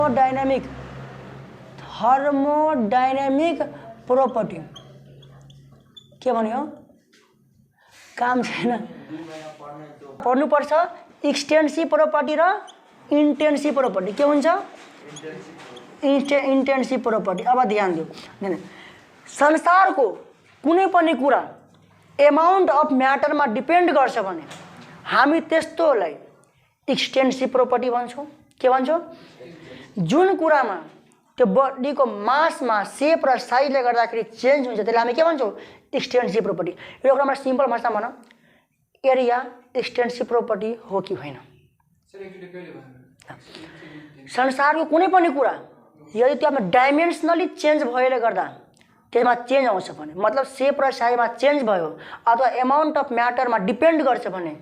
Thermodynamic property के भन्यो काम छैन पढ्नुपर्छ एक्सटेन्सिभ प्रोपर्टी र इन्टेन्सिभ प्रोपर्टी के हुन्छ इन्टेन्सिभ प्रोपर्टी। अब ध्यान दियो संसारको कुनै पनि कुरा एमाउन्ट अफ म्याटरमा डिपेन्ड गर्छ भने हामी त्यस्तोलाई एक्सटेन्सिभ प्रोपर्टी भन्छौँ। के भन्छौँ जुन कुरामा त्यो बडीको मासमा सेप र साइजले गर्दाखेरि चेन्ज हुन्छ त्यसलाई हामी के भन्छौँ एक्सटेन्सिभ प्रोपर्टी। यो कुरामा सिम्पल भाषामा भनौँ एरिया एक्सटेन्सिभ प्रोपर्टी हो कि होइन। संसारको कुनै पनि कुरा यदि त्यसमा डाइमेन्सनली चेन्ज भएले गर्दा त्यसमा चेन्ज आउँछ भने मतलब सेप र साइजमा चेन्ज भयो अथवा एमाउन्ट अफ म्याटरमा डिपेन्ड गर्छ भने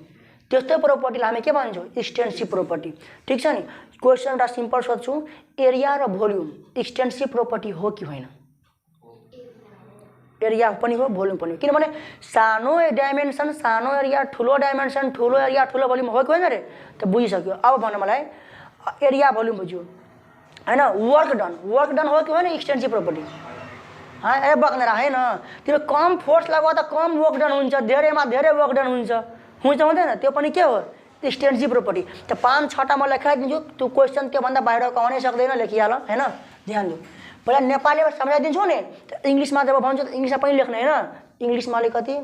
त्यस्तै प्रोपर्टीलाई हामी के भन्छौँ एक्सटेन्सिभ प्रोपर्टी। ठिक छ नि। क्वेसन एउटा सिम्पल सोध्छु एरिया र भोल्युम एक्सटेन्सिभ प्रोपर्टी हो कि होइन। एरिया पनि हो भोल्युम पनि हो किनभने सानो डाइमेन्सन सानो एरिया ठुलो डाइमेन्सन ठुलो एरिया ठुलो भोल्युम हो कि होइन रे त बुझिसक्यो। अब भन्नु मलाई एरिया भोल्युम बुझ्यो हैन वर्क डन हो कि होइन एक्सटेन्सिभ प्रोपर्टी। ए बक्नेर होइन तिम्रो कम फोर्स लगाउँदा कम वर्क डन हुन्छ धेरैमा धेरै वर्क डन हुन्छ हुँदैन त्यो पनि के हो एक्सटेन्सिभ प्रोपर्टी। त 5-6टा म लेखाइदिन्छु त्यो क्वेसन त्योभन्दा बाहिरको आउनै सक्दैन लेखिहाल हैन। ध्यान दिनु पहिला नेपालीमा सम्झाइदिन्छु नि इङ्ग्लिसमा जब भन्छु त इङ्ग्लिसमा पनि लेख्ने हैन इङ्ग्लिसमा अलिकति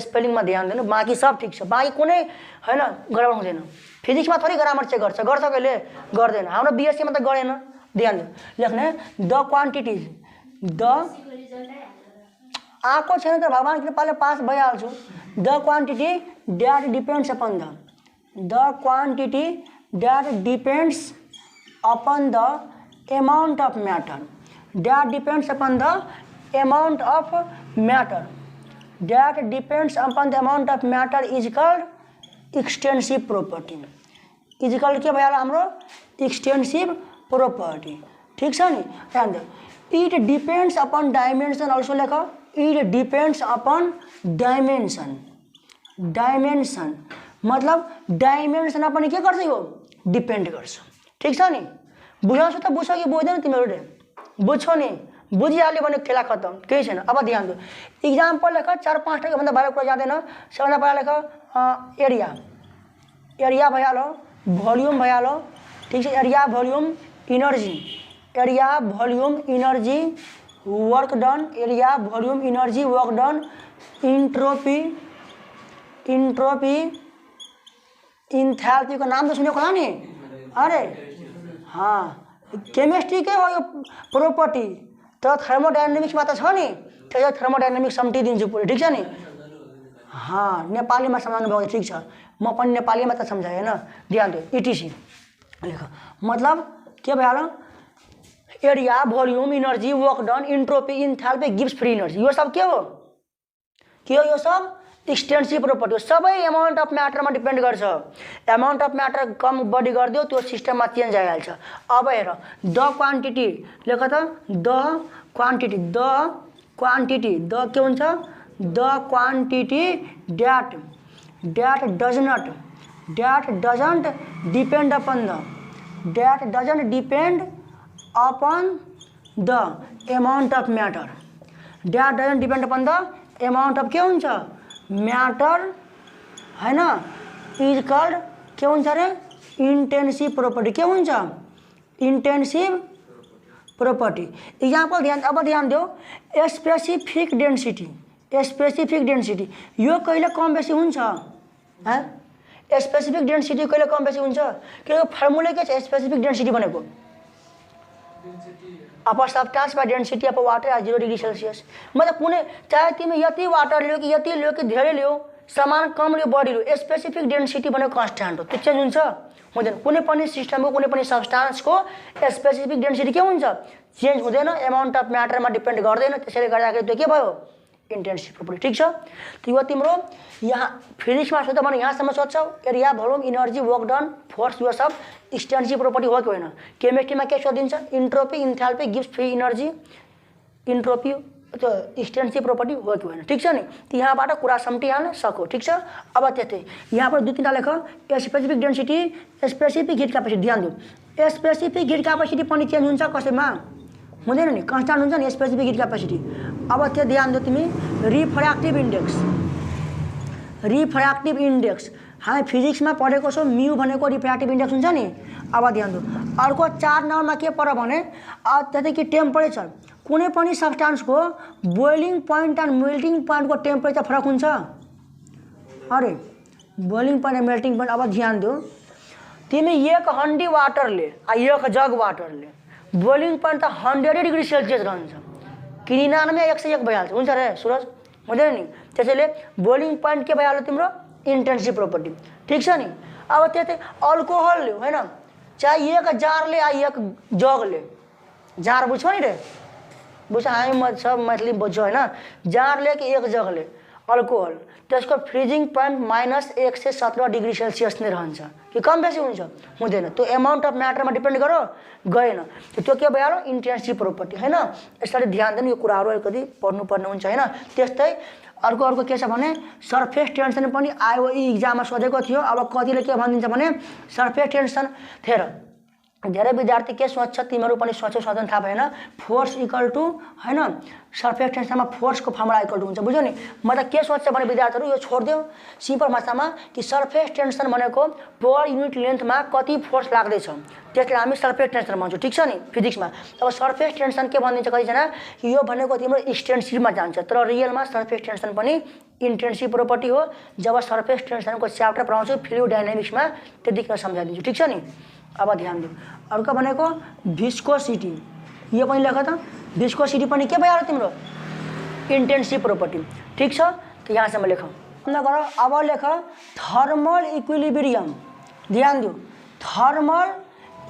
स्पेलिङमा ध्यान दिनु बाँकी सब ठिक छ बाँकी कुनै हैन गडबड हुँदैन। फिजिक्समा थोरै ग्रामर चेक गर्छ कहिले गर्दैन हाम्रो बिएससीमा त गरेन। ध्यान दिनु लेख्ने द क्वान्टिटिज द आएको छैन त भगवान् कृपाले पास भइहाल्छु। The quantity that depends upon the quantity that depends upon the amount of matter that depends upon the amount of matter that depends upon the amount of matter is called extensive property. Is called के भइहाल्यो हाम्रो extensive property. ठिक छ नि। ध्यान दियो it depends upon dimension also लेख it depends upon dimension मतलब डाइमेन्सनमा पनि के गर्छ यो डिपेन्ड गर्छ। ठिक छ नि। बुझाउँछु त बुझ्छौ कि बुझ्दैन तिमीहरूले बुझ्छौ नि बुझिहाल्यो भने खेला खत्म केही छैन। अब ध्यान दियो इक्जाम्पल लेख 4-5 भन्दा बाहिर कुरा जाँदैन। सबभन्दा पहिला लेख एरिया भइहाल्यो भोल्युम भइहाल्यो। ठिक छ area volume energy work done area volume energy work done entropy enthalpy को नाम तो सुनेको होला नि। अरे हाँ केमिस्ट्रीकै हो यो प्रोपर्टी तर थर्मोडाइनामिक्समा त छ नि त्यो थर्मोडाइनामिक्स सम्झिदिन्छु पुरै। ठिक छ नि। हाँ नेपालीमा सम्झाउनु भयो ठिक छ म पनि नेपालीमा त सम्झाएँ हैन। ध्यान दियो इटिसी लेख मतलब के भइहाल्यो area volume energy work done entropy enthalpy गिव्स फ्री इनर्जी यो सब के हो यो सब एक्सटेन्सिभ प्रोपर्टी हो। सबै एमाउन्ट अफ म्याटरमा डिपेन्ड गर्छ। एमाउन्ट अफ म्याटर कम बढी गरिदियो त्यो सिस्टममा चेन्ज आइहाल्छ। अब हेर द क्वान्टिटी लेख त द क्वान्टिटी द के हुन्छ the quantity that doesn't depend upon the amount of matter that doesn't depend upon the amount of के हुन्छ म्याटर हैन इज कल्ड के हुन्छ रे इन्टेन्सिभ प्रोपर्टी। के हुन्छ इन्टेन्सिभ प्रोपर्टी। इक्जाम्पल अब ध्यान दियो स्पेसिफिक डेन्सिटी यो कहिले कम बेसी हुन्छ स्पेसिफिक डेन्सिटी कहिले कम बेसी हुन्छ किनकि फर्मुला के छ स्पेसिफिक डेन्सिटी भनेको upper substance by density of water at 0 degree Celsius मतलब कुनै चाहे तिमी यति वाटर लियो कि धेरै लियो समान कम लियो बढी लियो स्पेसिफिक डेंसिटी भनेको कन्स्ट्यान्ट हो त्यो चेन्ज हुन्छ हुँदैन। कुनै पनि सिस्टमको कुनै पनि सब्सटेंसको स्पेसिफिक डेंसिटी के हुन्छ चेन्ज हुँदैन एमाउन्ट अफ म्याटरमा डिपेन्ड गर्दैन। त्यसैले गर्दाखेरि त्यो के भयो इन्टेन्सिभ प्रोपर्टी। ठिक छ। त्यो तिम्रो यहाँ फिजिक्समा सोध्दा भने यहाँसम्म सोध्छौ area volume energy work done force यो सब एक्सटेन्सिभ प्रोपर्टी हो कि होइन। केमिस्ट्रीमा के सोधिन्छ इन्ट्रोपी इन्थ्याल्पी गिव्स फ्री इनर्जी इन्ट्रोपी त्यो एक्सटेन्सिभ प्रोपर्टी हो कि होइन। ठिक छ नि। यहाँबाट कुरा सम्टिहाल्न सक्यो। ठिक छ। अब त्यतै यहाँ पनि 2-3टा लेख specific density specific heat capacity ध्यान दिनु स्पेसिफिक हिट क्यापेसिटी पनि चेन्ज हुन्छ कसैमा हुँदैन नि कन्स्टान्ट हुन्छ नि स्पेसिफिक हिट क्यापेसिटी। अब त्यो ध्यान दियो तिमी रिफ्र्याक्टिभ इन्डेक्स हामी फिजिक्समा पढेको छौँ म्यू भनेको रिफ्र्याक्टिभ इन्डेक्स हुन्छ नि। अब ध्यान दियो अर्को 4 नम्बरमा के पर्यो भने त्यतै कि टेम्परेचर कुनै पनि सब्स्टान्सको boiling point and melting पोइन्टको temperature फरक हुन्छ। अरे boiling point and melting point. अब ध्यान दियो तिमी एक हन्डी वाटरले एक जग वाटरले बोइलिङ पोइन्ट त 100 डिग्री सेल्सियस रहन्छ कि 99 101 भइहाल्छ हुन्छ रे सुरज हुँदैन नि। त्यसैले बोइलिङ पोइन्ट के भइहाल्यो तिम्रो इन्टेन्सिभ प्रोपर्टी ठिक छ नि। अब त्यतै अल्कोहलले होइन चाहे एक जारले एक जगले जार बुझ्छौ नि रे बुझ्छ हामी म सब मैथिली बुझ्छौ होइन जारले कि एक जगले अल्कोहल त्यसको फ्रिजिङ पोइन्ट -117 डिग्री सेल्सियस नै रहन्छ कि कम बेसी हुन्छ हुँदैन। त्यो एमाउन्ट अफ म्याटरमा डिपेन्ड गरो गएन त्यो के भइहाल्यो इन्टेन्सिभ प्रोपर्टी होइन। यसरी ध्यान दिनु यो कुराहरू अलिकति पढ्नुपर्ने हुन्छ होइन। त्यस्तै अर्को के छ भने सर्फेस टेन्सन पनि आइओई इक्जाममा सोधेको थियो। अब कतिले के भनिदिन्छ भने सर्फेस टेन्सन धेरै विद्यार्थी के सोच्छ तिमीहरू पनि सोचौ सोध्न थाहा भएन फोर्स इक्वल टु होइन सर्फेस टेन्सनमा फोर्सको फर्मुला इक्वल टु हुन्छ बुझ्यौ नि। मतलब के सोच्छ भने विद्यार्थीहरू यो छोडिदेऊ सिम्पल भाषामा कि सर्फेस टेन्सन भनेको पर युनिट लेन्थमा कति फोर्स लाग्दैछ त्यसलाई हामी सर्फेस टेन्सन भन्छौँ ठिक छ नि फिजिक्समा। अब सर्फेस टेन्सन के भनिदिन्छ कतिजना कि यो भनेको तिम्रो एक्सटेन्सिभमा जान्छ तर रियलमा सर्फेस टेन्सन पनि इन्टेन्सिभ प्रोपर्टी हो। जब सर्फेस टेन्सनको च्याप्टर पढाउँछु फ्लुइड डायनामिक्समा त्यतिखेर सम्झाइदिन्छु ठिक छ नि। अब ध्यान दिऊ अर्को भनेको भिस्कोसिटी यो पनि लेख त भिस्कोसिटी पनि के भइहाल्यो तिम्रो इन्टेन्सिभ प्रोपर्टी ठिक छ। त यहाँसम्म लेख नगर। अब लेख थर्मल इक्विलिब्रियम ध्यान दिऊ थर्मल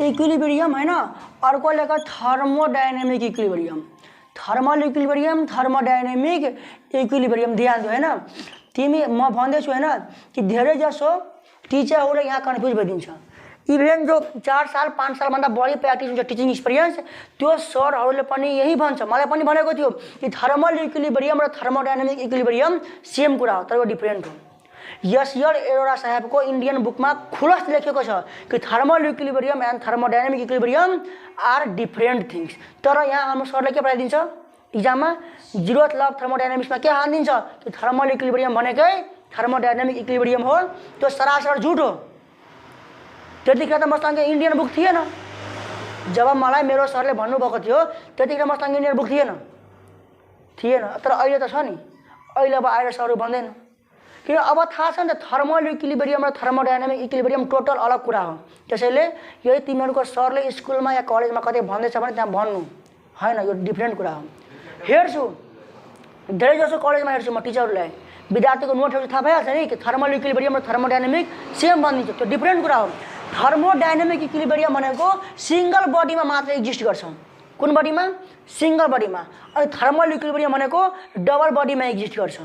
इक्विलिब्रियम होइन अर्को लेख थर्मोडायनामिक इक्विलिब्रियम थर्मोडायनामिक इक्विलिब्रियम ध्यान दिऊ होइन। तिमी म भन्दैछु होइन कि धेरै जसो टिचरहरूले यहाँ कन्फ्युज भइदिन्छ इभेन जो 4 साल 5 सालभन्दा बढी प्र्याक्टिस हुन्छ टिचिङ एक्सपिरियन्स त्यो सरहरूले पनि यही भन्छ मलाई पनि भनेको थियो कि थर्मल इक्विलिब्रियम र थर्मोडायनामिक इक्विलिब्रियम सेम कुरा हो तर यो डिफरेन्ट हो। एसएल एरोरा साहेबको इन्डियन बुकमा खुलस लेखेको छ कि thermal equilibrium and thermodynamic equilibrium are different things तर यहाँ हाम्रो सरले के पढाइदिन्छ इक्जाममा जिरो लभ थर्मोडायनामिक्समा के हानिदिन्छ कि थर्मल इक्विलिब्रियम भनेकै थर्मोडायनामिक इक्विलिब्रियम हो। त्यो सरासर झुट हो। त्यतिखेर त मसँग इन्डियन बुक थिएन जब मलाई मेरो सरले भन्नुभएको थियो त्यतिखेर मसँग इन्डियन बुक थिएन तर अहिले त छ नि। अहिले अब आएर सरहरू भन्दैन किन अब थाहा छ नि त थर्मल इक्विलिब्रियम र थर्मोडायनामिक इक्विलिब्रियम टोटल अलग कुरा हो। त्यसैले यदि तिमीहरूको सरले स्कुलमा या कलेजमा कतै भन्दैछ भने त्यहाँ भन्नु होइन यो डिफरेन्ट कुरा हो। हेर्छु धेरै जसो कलेजमा हेर्छु म टिचरहरूलाई विद्यार्थीको नोटहरू थाहा भइहाल्छ नि कि थर्मल इक्विलिब्रियम र थर्मोडायनामिक सेम भनिदिन्छ त्यो डिफरेन्ट कुरा हो। थर्मोडायनामिक इक्विलिब्रियम भनेको सिंगल बडीमा मात्र एक्जिस्ट गर्छ कुन बडीमा सिंगल बडीमा अनि थर्मल इक्विलिब्रियम भनेको डबल बडीमा एक्जिस्ट गर्छ।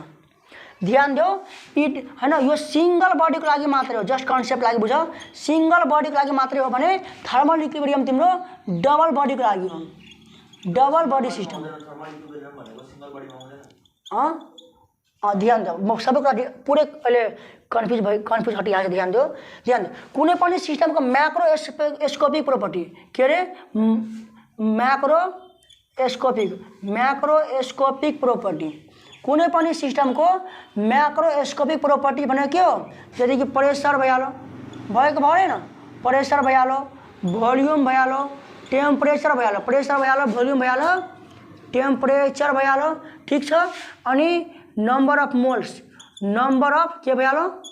ध्यान देऊ इट हैन यो सिंगल बडीको लागि मात्रै हो जस्ट कन्सेप्ट लागि बुझ सिंगल बडीको लागि मात्रै हो भने थर्मल इक्विलिब्रियम तिम्रो डबल बडीको लागि हो डबल बडी सिस्टम ध्यान देऊ म सबै कुरा पुरै अहिले कन्फ्युज हटिहाल्छ। ध्यान देऊ कुनै पनि सिस्टमको म्याक्रोस्कोपिक प्रोपर्टी के अरे म्याक्रोस्कोपिक प्रोपर्टी कुनै पनि सिस्टमको म्याक्रोस्कोपिक प्रोपर्टी भनेको के हो जस्तै कि प्रेसर भइहाल्यो भएको भएन प्रेसर भइहाल्यो भोल्युम भइहाल्यो टेम्परेचर भइहाल्यो प्रेसर भइहाल्यो भोल्युम भइहाल्यो टेम्परेचर भइहाल्यो ठिक छ। अनि number of moles number of के भइहाल्यो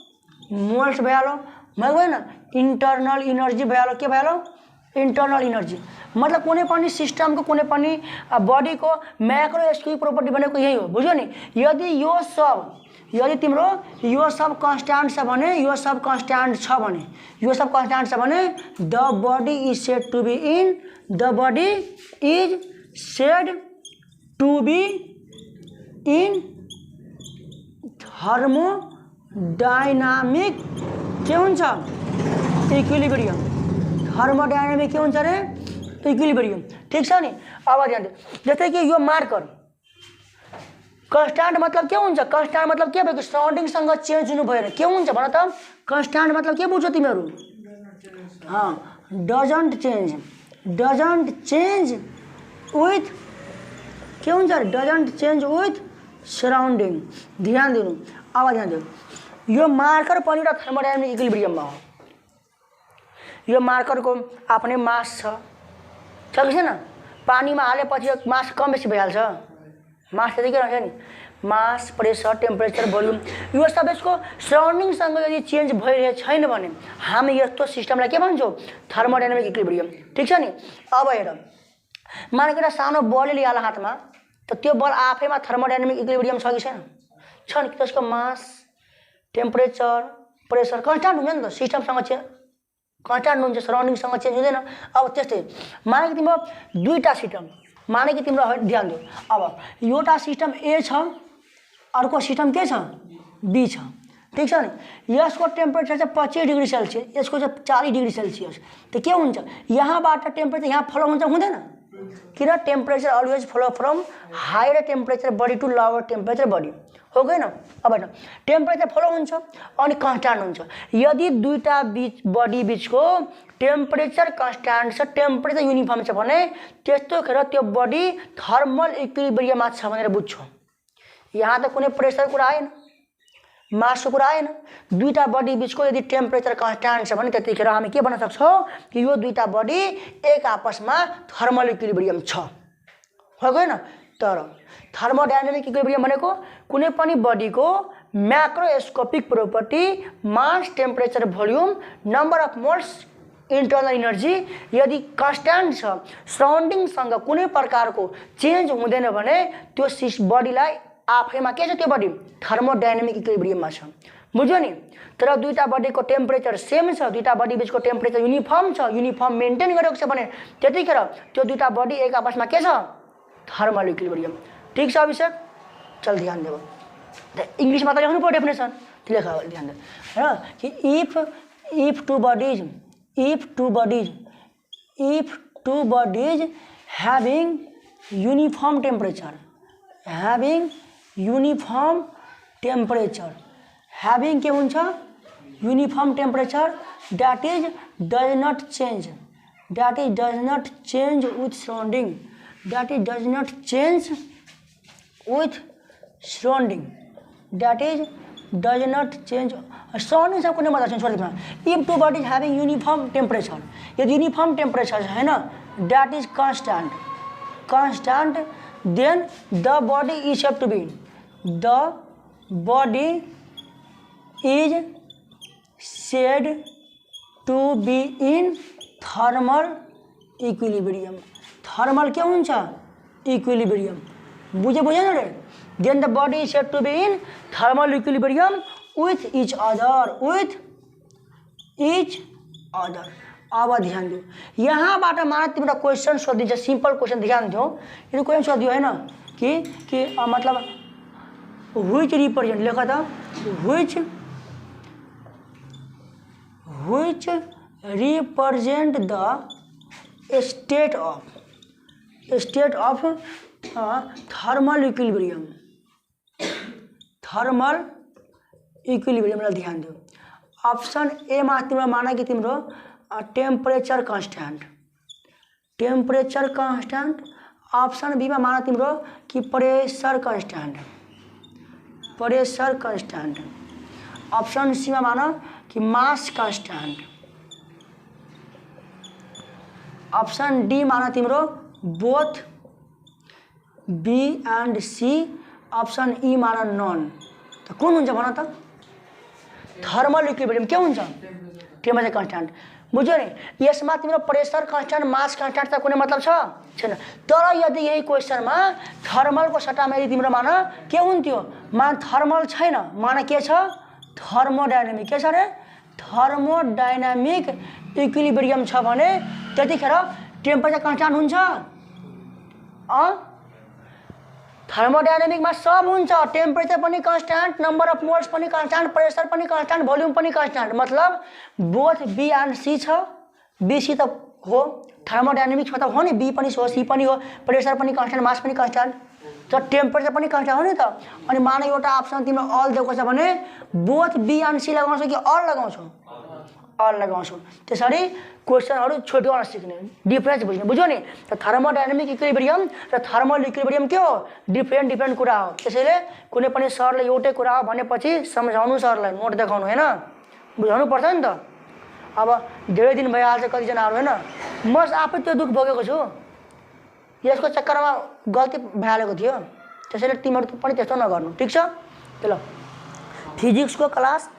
मोल्स भइहाल्यो मैले भएन इन्टरनल इनर्जी भइहाल्यो के भइहाल्यो इन्टरनल इनर्जी मतलब कुनै पनि सिस्टमको कुनै पनि बडीको म्याक्रोस्कोपिक प्रोपर्टी भनेको यही हो बुझ्यो नि। यदि तिम्रो यो सब कन्स्ट्यान्ट छ भने यो सब कन्स्ट्यान्ट छ भने the body is said to be in thermodynamic के हुन्छ इक्विलिब्रियम थर्मोडायनामिक के हुन्छ रे इक्विलिब्रियम ठिक छ नि। अब ध्यान दिनु जस्तै कि यो मार्कर कन्स्ट्यान्ट मतलब के हुन्छ कन्स्ट्यान्ट मतलब के भएको सराउन्डिङसँग चेन्ज हुनु भएन के हुन्छ भन त कन्स्ट्यान्ट मतलब के बुझ्छौ तिमीहरू डजन्ट चेन्ज विथ के हुन्छ डजन्ट चेन्ज विथ सराउन्डिङ। ध्यान दिनु, अब ध्यान दिनु, यो मार्कर पनि एउटा थर्मोडायनामिक इक्विलिब्रियममा हो। यो मार्करको आफ्नै मास छ कि छैन? पानीमा हालेपछि मास कम बेसी भइहाल्छ, मास त्यतिकै रहन्छ नि। मास, प्रेसर, टेम्परेचर, भोल्युम यो सबै यसको सराउन्डिङसँग यदि चेन्ज भइरहेको छैन भने हामी यस्तो सिस्टमलाई के भन्छौँ? Thermodynamic equilibrium. ठिक छ नि? अब हेर, मानेको एउटा सानो बल लिएर हातमा, त त्यो बल आफैमा थर्मोडायनामिक इक्विलिब्रियम छ कि छैन? छ नि। त्यसको मास, टेम्परेचर, प्रेसर कन्स्ट्यान्ट हुन्छ नि त, सिस्टमसँग चेन्ज कन्स्ट्यान्ट हुन्छ, सराउन्डिङसँग चेन्ज हुँदैन। अब त्यस्तै मानेको तिम्रो दुईवटा सिस्टम, मानेको तिम्रो ध्यान दियो, अब एउटा सिस्टम ए छ, अर्को सिस्टम के छ? बी छ। ठिक छ नि? यसको टेम्परेचर चाहिँ 25 डिग्री सेल्सियस, यसको चाहिँ 40 डिग्री सेल्सियस। त के हुन्छ? यहाँबाट टेम्परेचर यहाँ फ्लो हुन्छ, हुँदैन? किन? Temperature always flow from higher temperature body to lower temperature body, हो गएन? अब हेर्नु, टेम्परेचर फ्लो हुन्छ अनि कन्स्ट्यान्ट हुन्छ। यदि दुईटा बडी बिचको टेम्परेचर कन्स्ट्यान्ट छ, टेम्परेचर युनिफर्म छ भने त्यस्तोखेर त्यो बडी थर्मल इक्विलिब्रियममा छ भनेर बुझ्छौँ। यहाँ त कुनै प्रेसर कुरा आएन, मासको कुरा आएन। दुईटा बडी बिचको यदि टेम्परेचर कन्स्ट्यान्ट छ भने त्यतिखेर हामी के भन्न सक्छौँ कि यो दुईटा बडी एक आपसमा थर्मल इक्विलिब्रियम छ, हो गएन? तर थर्मोडायनामिक इक्विलिब्रियम भनेको कुनै पनि बडीको म्याक्रोस्कोपिक property, mass, temperature, volume, number of moles, internal energy यदि कन्स्ट्यान्ट छ, सराउन्डिङसँग कुनै प्रकारको चेन्ज हुँदैन भने त्यो बडीलाई आफैमा के छ? त्यो बडी थर्मोडायनामिक इक्विलिब्रियममा छ। बुझ्यो नि? तर दुईटा बडीको टेम्परेचर सेम छ, दुईटा बडी बिचको टेम्परेचर युनिफर्म छ, युनिफर्म मेन्टेन गरेको छ भने त्यतिखेर त्यो दुईटा बडी एक आपसमा के छ? Thermal equilibrium. ठीक छ अभिषेक? चल ध्यान देऊ, इङ्ग्लिसमा त लेख्नु पर्यो डेफिनेसन, लेख ध्यान दे होइन कि if two bodies having uniform temperature, having के हुन्छ? uniform temperature that is does not change with surrounding, that is does not change with surrounding, that is does not change surrounding सब कुनै मतलब छैन। छोडिदिनु, if two bodies having uniform temperature, यदि uniform temperature है ना, that is constant, then the body is said to be in thermal equilibrium। Thermal के हुन्छ? Equilibrium. बुझेन रे? then the body is said to be in thermal equilibrium with each other। अब ध्यान दियो, यहाँबाट मात्र तिम्रो क्वेसन सोधिन्छ, सिम्पल क्वेसन। ध्यान दियो, यो क्वेसन सोधियो होइन कि मतलब व्हिच रिप्रेजेंट, लेख त which represent the state of thermal equilibrium. ध्यान दियो, ऑप्शन ए मा तिम्रो माना कि तिम्रो टेम्परेचर कांस्टेंट, ऑप्शन बी में माना तिम्रो कि प्रेशर कांस्टेंट, ऑप्शन सी में माना कि मास कांस्टेंट, ऑप्शन डी माना तिम्रो both B and C, option E माना नन। तो कौन हुन्छ भन त? थर्मल इक्विलिब्रियम के हुन्छ? Temperature constant. बुझ्यो नि? यसमा तिम्रो प्रेशर कांस्टेंट, मास कांस्टेंट त कुनै मतलब छैन। तर यदि यही क्वेसनमा थर्मलको सट्टामा यदि तिम्रो माना के हुन्थ्यो? मान थर्मल छैन, माना के छ? थर्मोडायनामिक। के छ रे? थर्मोडायनामिक इक्विलिब्रियम छ भने त्यतिखेर टेम्परेचर कांस्टेंट हुन्छ। थर्मोडायनामिक में सब हुन्छ, टेम्परेचर पनि कांस्टेंट, नंबर अफ मोल्स पनि कांस्टेंट, प्रेशर पनि कांस्टेंट, भोल्युम पनि कांस्टेंट। मतलब बोथ बी एंड सी छ। बी सी त हो थर्मोडायनामिक्स में त हो नि, बी पनि हो, सी पनि हो, प्रेशर पनि कांस्टेंट, मास पनि कांस्टेंट, तो टेम्परेचर पनि कांस्टेंट हो नि त। अनि मान एउटा अप्सन तिम्रो अल दिएको छ भने बोथ बी एंड सी लगाउँछौ कि अल लगाउँछौ? लगाउँछौँ। त्यसरी क्वेसनहरू छोटो सिक्ने, डिफ्रेन्स बुझ्ने, बुझ्यो नि। त थर्मोडाइनामिक इक्विलिब्रियम र थर्मल इक्विलिब्रियम के हो? डिफ्रेन्ट कुरा हो। त्यसैले कुनै पनि सरले एउटै कुरा हो भनेपछि सम्झाउनु, सरलाई नोट देखाउनु, होइन, बुझाउनु पर्छ नि त। अब धेरै दिन भइहाल्छ कतिजनाहरू, होइन, म आफै त्यो दुःख भोगेको छु, यसको चक्करमा गल्ती भइहालेको थियो। त्यसैले तिमीहरू पनि त्यस्तो नगर्नु, ठिक छ? ल, फिजिक्सको क्लास